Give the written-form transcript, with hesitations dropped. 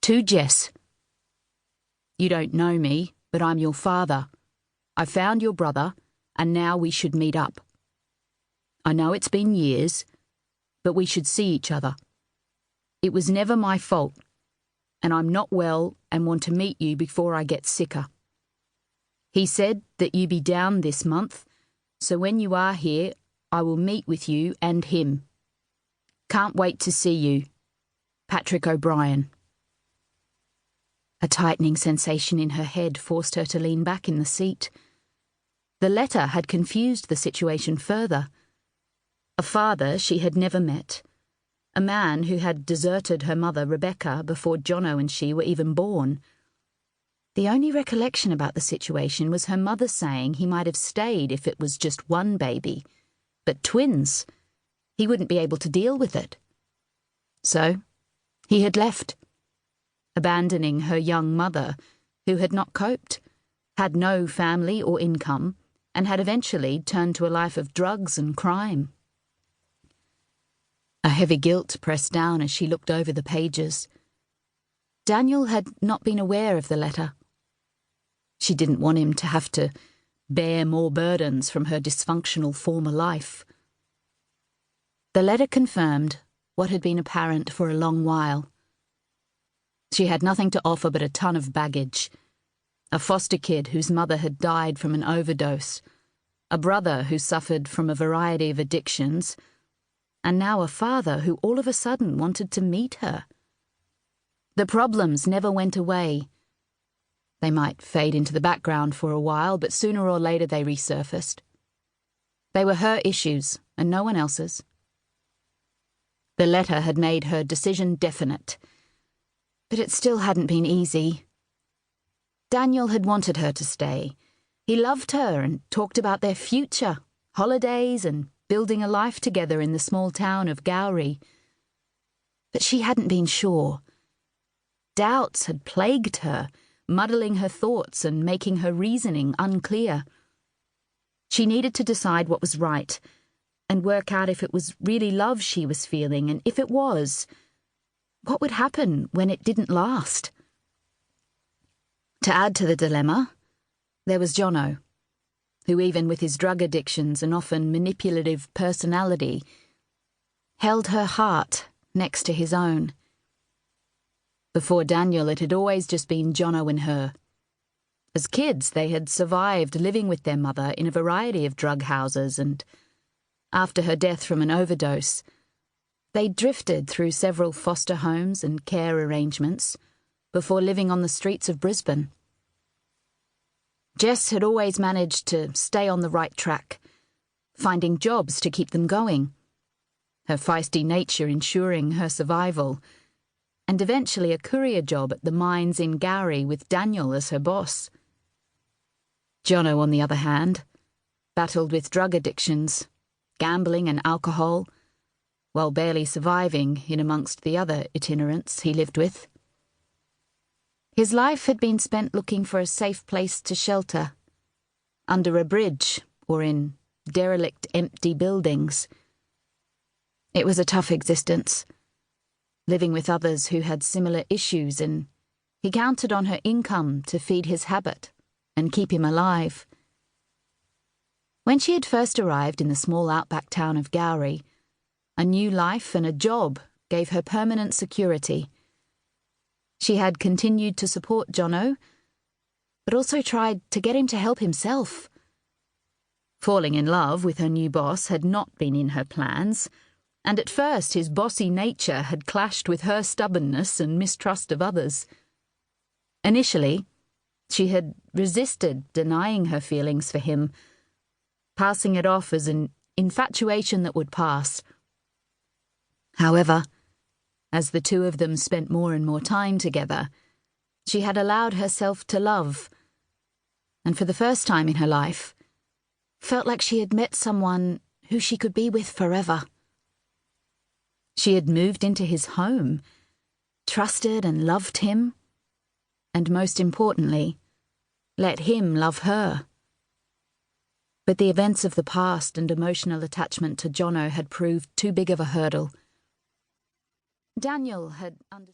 To Jess. You don't know me, but I'm your father. I found your brother, and now we should meet up. I know it's been years, but we should see each other. It was never my fault, and I'm not well and want to meet you before I get sicker. He said that you be down this month, so when you are here, I will meet with you and him. Can't wait to see you. Patrick O'Brien. A tightening sensation in her head forced her to lean back in the seat. The letter had confused the situation further. A father she had never met. A man who had deserted her mother, Rebecca, before Johnno and she were even born. The only recollection about the situation was her mother saying he might have stayed if it was just one baby. But twins, he wouldn't be able to deal with it. So, he had left, abandoning her young mother, who had not coped, had no family or income, and had eventually turned to a life of drugs and crime. A heavy guilt pressed down as she looked over the pages. Daniel had not been aware of the letter. She didn't want him to have to bear more burdens from her dysfunctional former life. The letter confirmed what had been apparent for a long while. She had nothing to offer but a ton of baggage. A foster kid whose mother had died from an overdose, a brother who suffered from a variety of addictions, and now a father who all of a sudden wanted to meet her. The problems never went away. They might fade into the background for a while, but sooner or later they resurfaced. They were her issues and no one else's. The letter had made her decision definite, but it still hadn't been easy. Daniel had wanted her to stay. He loved her and talked about their future, holidays and building a life together in the small town of Gowrie. But she hadn't been sure. Doubts had plagued her, muddling her thoughts and making her reasoning unclear. She needed to decide what was right and work out if it was really love she was feeling, and if it was, what would happen when it didn't last? To add to the dilemma, there was Johnno, who even with his drug addictions and often manipulative personality, held her heart next to his own. Before Daniel, it had always just been Johnno and her. As kids, they had survived living with their mother in a variety of drug houses, and after her death from an overdose, they drifted through several foster homes and care arrangements before living on the streets of Brisbane. Jess had always managed to stay on the right track, finding jobs to keep them going, her feisty nature ensuring her survival, and eventually a courier job at the mines in Gowrie with Daniel as her boss. Johnno, on the other hand, battled with drug addictions, gambling and alcohol, while barely surviving in amongst the other itinerants he lived with. His life had been spent looking for a safe place to shelter, under a bridge or in derelict empty buildings. It was a tough existence, living with others who had similar issues, and he counted on her income to feed his habit and keep him alive. When she had first arrived in the small outback town of Gowrie, a new life and a job gave her permanent security. She had continued to support Johnno, but also tried to get him to help himself. Falling in love with her new boss had not been in her plans, and at first his bossy nature had clashed with her stubbornness and mistrust of others. Initially, she had resisted denying her feelings for him, passing it off as an infatuation that would pass. However, as the two of them spent more and more time together, she had allowed herself to love, and for the first time in her life, felt like she had met someone who she could be with forever. She had moved into his home, trusted and loved him, and most importantly, let him love her. But the events of the past and emotional attachment to Johnno had proved too big of a hurdle. Daniel had understood.